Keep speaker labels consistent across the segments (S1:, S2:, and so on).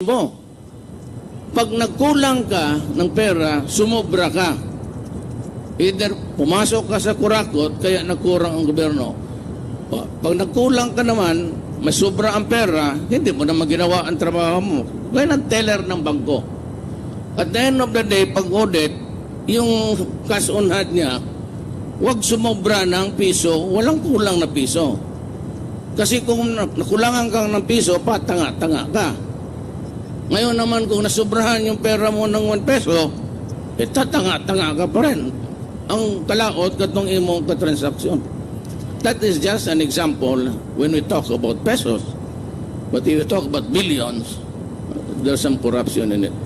S1: mo. Pag nagkulang ka ng pera, sumobra ka. Either pumasok ka sa kurakot, kaya nagkurang ang gobyerno. Pag nagkulang ka naman, may sobra ang pera, hindi mo naman ginawa ang trabaho mo. Gaya ng teller ng bangko. At the end of the day, pag audit, yung cash on hand niya, huwag sumobra ng piso, walang kulang na piso. Kasi kung nakulangan kang ng piso, tanga-tanga ka. Ngayon naman kung nasubrahan yung pera mo ng 1 peso, tatanga-tanga ka pa rin. Ang kalaot katong imong katransaksyon. That is just an example when we talk about pesos. But if we talk about billions, there's some corruption in it.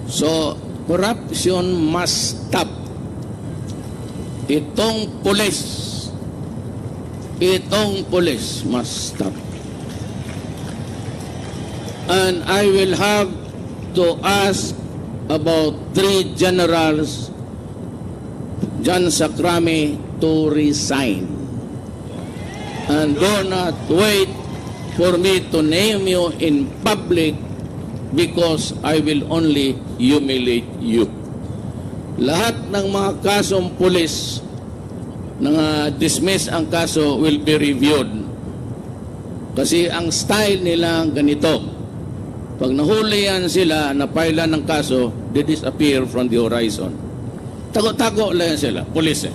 S1: So, corruption must stop. Itong pulis must stop. And I will have to ask about 3 generals, John Sacrame, to resign. And do not wait for me to name you in public because I will only humiliate you. Lahat ng mga kasong pulis na dismiss ang kaso will be reviewed. Kasi ang style nila ganito. Pag nahuli yan sila, napailan ng kaso, they disappear from the horizon. Tago-tago lang sila, pulis eh.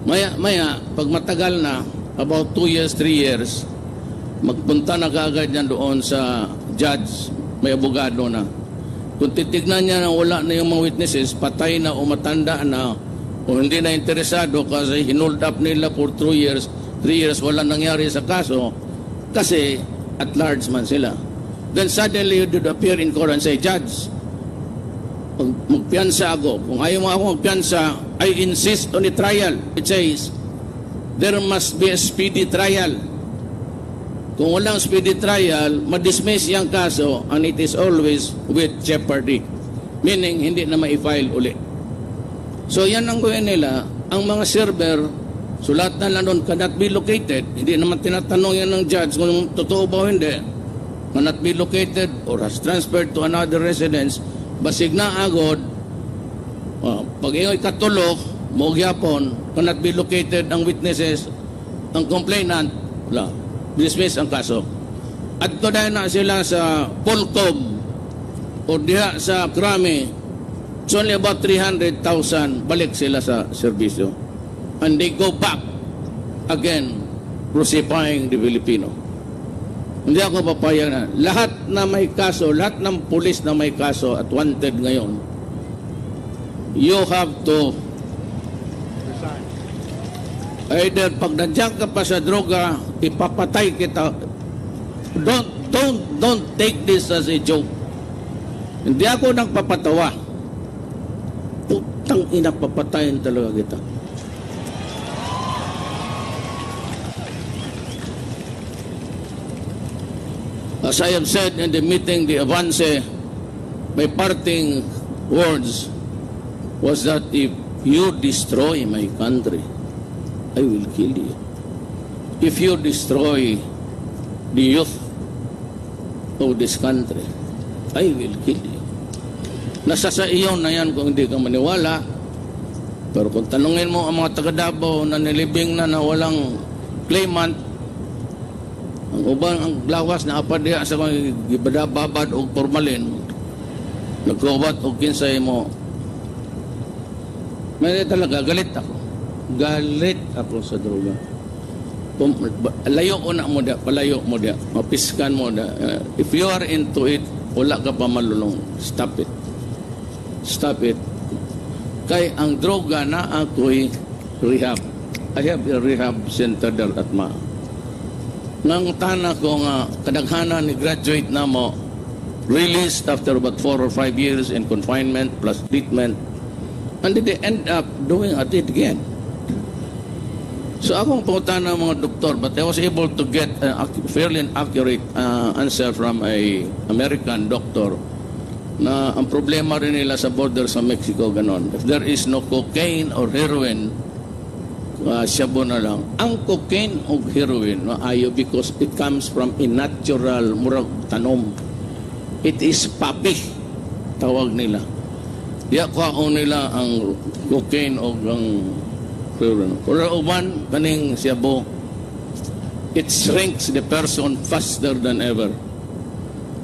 S1: Maya, pag matagal na, about 2 years, 3 years, magpunta na kaagad yan doon sa judge, may abogado na. Kung titignan niya na wala na yung mga witnesses, patay na o matanda na, o hindi na interesado kasi hinold up nila for 3 years, wala nangyari sa kaso, kasi at large man sila. Then suddenly you did appear in court and say, Judge, magpiyansa ako. Kung ayaw mo ako magpiyansa, I insist on a trial. It says, there must be a speedy trial. Kung walang speedy trial, madismiss yung kaso and it is always with jeopardy. Meaning, hindi na ma-file uli. So yan ang gawin nila. Ang mga server, sulat na lang doon, cannot be located. Hindi naman tinatanong yan ng judge kung totoo ba o hindi. Cannot be located or has transferred to another residence, basig na agod, pag ingoy katulog, mogyapon, cannot be located ang witnesses, ang complainant, wala, dismiss ang kaso. At dahil na sila sa Polcom o diha sa Krami, it's only about 300,000, balik sila sa serbisyo. And they go back again, crucifying the Filipino. Hindi ako papayag na. Lahat na may kaso, lahat ng pulis na may kaso at wanted ngayon, you have to either pag nandiyan ka pa sa droga, ipapatay kita. Don't take this as a joke. Hindi ako nagpapatawa. Putang ina, papatayin talaga kita. As I have said in the meeting, the avance, my parting words was that if you destroy my country, I will kill you. If you destroy the youth of this country, I will kill you. Nasa sa iyo na yan kung hindi ka maniwala. Pero kung tanungin mo ang mga taga-Davao na nilibing na walang claimant, ang ubang ang lawas na apadiha sa mga gibadababad o formalin, nagkubat o kinsay mo, may talaga, galit ako. Galit ako sa droga. Layo ko na mo da, palayo mo da, mapiskan mo da. If you are into it, wala ka pa malulong. Stop it. Stop it. Kay ang droga na ako'y rehab. I have a rehab center there at nang tana ko nga kadaghanan ni graduate na mo released after about 4 or 5 years in confinement plus treatment, and they end up doing it again. So akong punta ng mga doktor, but I was able to get a fairly accurate answer from a American doctor na ang problema rin nila sa border sa Mexico ganon. If there is no cocaine or heroin, shabu na lang. Ang cocaine o heroin, maayo because it comes from a natural murag tanom. It is papi, tawag nila. Diya kwaon nila ang cocaine o ang heroin. Pero uban, kaning shabu, it shrinks the person faster than ever.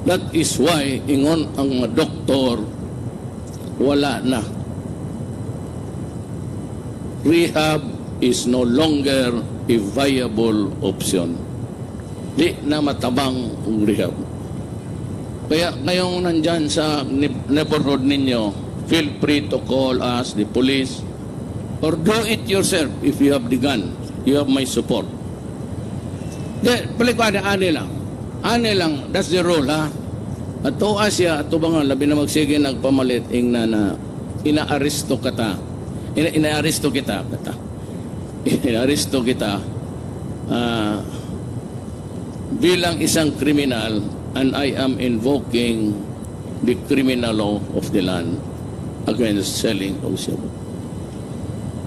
S1: That is why, ingon ang mga doktor, wala na. Rehab is no longer a viable option. Di na matabang ang rehab. Kaya ngayong nandyan sa neighborhood ninyo, feel free to call us, the police, or do it yourself if you have the gun. You have my support. Palikada, ani lang, that's the rule, ha? At to asya, at to ba nga, labi na magsige nagpamalit, na ina-aristo kita. Ina-aristo kita. Ina-aristo kita bilang isang kriminal, and I am invoking the criminal law of the land against selling of shabu.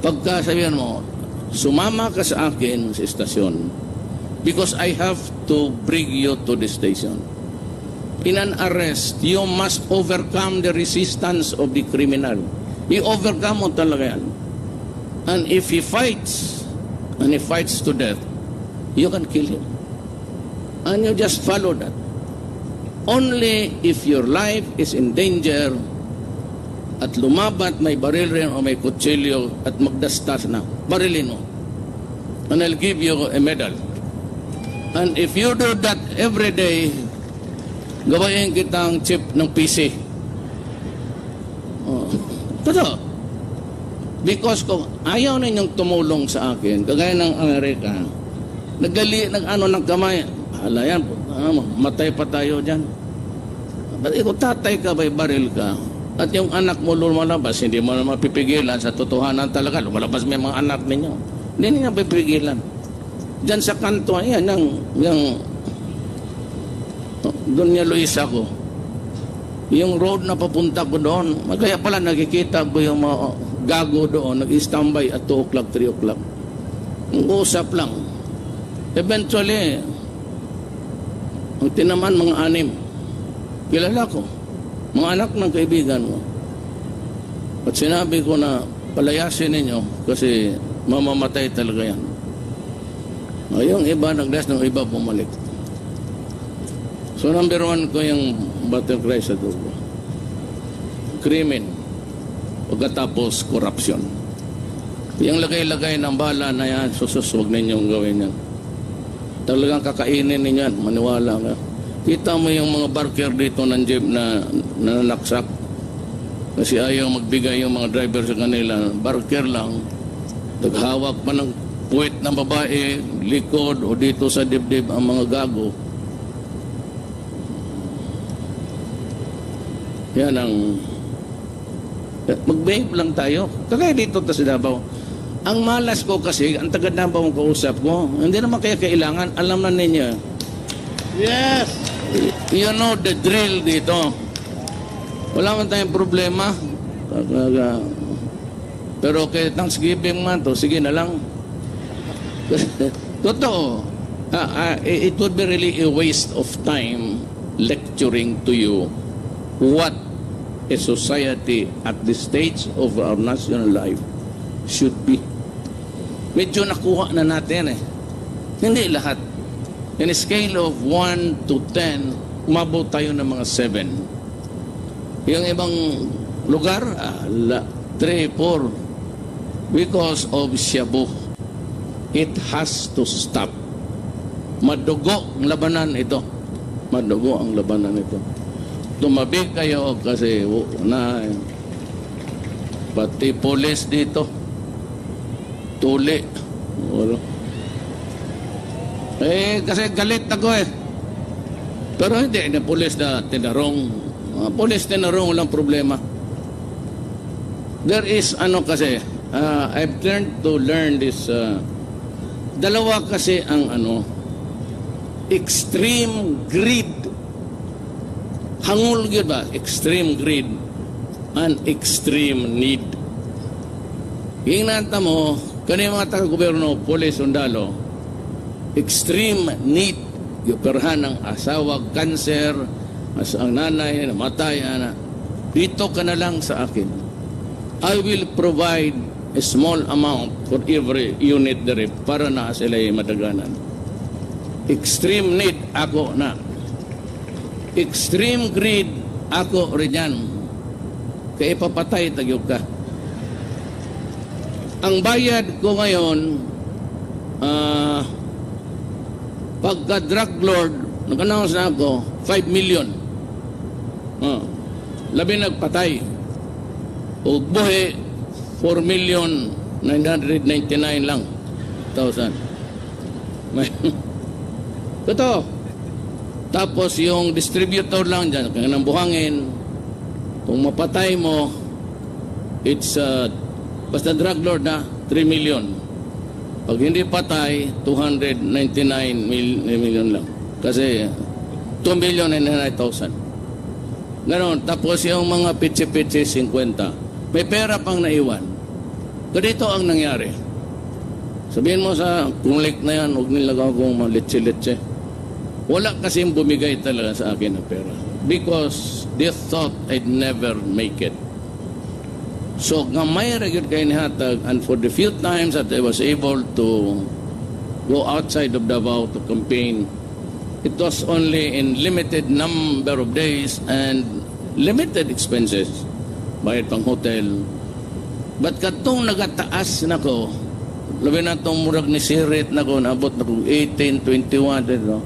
S1: Pagka sabihan mo, sumama ka sa akin sa istasyon, because I have to bring you to the station. In an arrest, you must overcome the resistance of the criminal. I-overcome mo talaga yan. And if he fights, and he fights to death, you can kill him. And you just follow that. Only if your life is in danger, at lumabat, may baril rin o may kutsilyo, at magdastas na, barilin mo. And I'll give you a medal. And if you do that every day, gawain kitang chip ng PC. Oh. Totoo. Because kung ayaw ninyong tumulong sa akin, kagaya ng Amerika, nag-ano ng kamay, hala yan, matay pa tayo dyan. But kung tatay ka, may baril ka, at yung anak mo lumalabas, hindi mo na mapipigilan sa totohanan talaga, lumalabas may mga anak ninyo. Hindi niya mapipigilan. Diyan sa kanto, yan, yung doon niya Luisa ko. Yung road na papunta ko doon, kaya pala nakikita ko yung mga gago doon, nag-standby at 2 o'clock, 3 o'clock. Ang usap lang. Eventually, ang tinaman mga 6. Kilala ko. Mga anak ng kaibigan ko. At sinabi ko na palayasin ninyo kasi mamamatay talaga yan. Yung iba nagdas ng iba bumalik. So number 1 ko yung battle cry sa dugo. Krimen. Pagkatapos corruption. Yung lagay-lagay ng bala na yan, huwag ninyong gawin yan. Talagang kakainin ninyo yan, maniwala nga. Kita mo yung mga barker dito ng jeep na nanaksak. Kasi ayaw magbigay yung mga driver sa kanila. Barker lang. Naghawak pa ng puwet ng babae, likod o dito sa dibdib ang mga gago. Yan ang mag-behave lang tayo. Kagaya dito sa Davao. Ang malas ko kasi, ang taga-Davao ang kausap ko, hindi naman kaya kailangan, alam na ninyo.
S2: Yes!
S1: You know the drill dito. Wala man tayong problema. Pero kay Thanksgiving man to, sige na lang. Totoo. It would be really a waste of time lecturing to you what a society at this stage of our national life should be. Medyo nakuha na natin eh. Hindi lahat. In a scale of 1 to 10, umabot tayo ng mga 7. Yung ibang lugar, 3, 4. Because of shabu. It has to stop. Madugo ang labanan ito. Madugo ang labanan ito. Tumabi kayo kasi na pati police dito. Tuli. Wala. Kasi galit ako eh. Pero hindi, na police na tinarong. Police tinarong, walang problema. There is, kasi, I've learned to learn this, dalawa kasi ang extreme greed. Hangul yun ba? Extreme greed and extreme need. Ingnan mo, Kani mga taga-gobyerno, pulis, sundalo, extreme need, yuperhan ng asawa, cancer, ang nanay, namatay, anak. Dito ka na lang sa akin. I will provide a small amount for every unit there para na sila madaganan. Extreme need, ako na. Extreme greed, ako rin yan. Kaya ipapatay, tagyog ka. Ang bayad ko ngayon, pagka drug lord, nag-announce na ako, 5 million. Labi nagpatay. O buhi, 4,999,000 lang. Totoo. Tapos yung distributor lang dyan, kaya nang buhangin, kung mapatay mo, it's basta drug lord na, 3 million. Pag hindi patay, 299 million lang. Kasi 2,999,000. Ganon. Tapos yung mga pitsi-pitsi, 50. May pera pang naiwan. Ganito ang nangyari. Sabihin mo sa kulik na yan, huwag nilagaw kong malitsi-litsi. Wala kasing bumigay talaga sa akin ng pera. Because they thought I'd never make it. So, gamay regular kayo nihatag, and for the few times that I was able to go outside of Davao to campaign, it was only in limited number of days and limited expenses. Bayad pang hotel. But katong nagataas na ko, labi na itong murag ni Sirit na ko, naabot na ko 18, 21, no?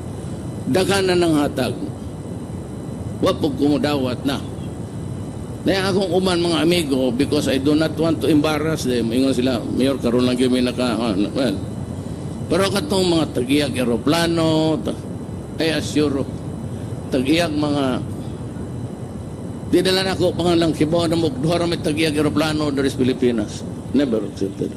S1: Dagan na ng hatag. Wapog kumudawat na. Kaya akong uman mga amigo, because I do not want to embarrass them. Ingon sila, Mayor, karoon lang kami well. Pero katong mga tag-iyag aeroplano, I assure, tag-iyag mga, di dala na ako pangalang kibaw na magduhara may tag-iyag aeroplano dari Pilipinas. Never accepted.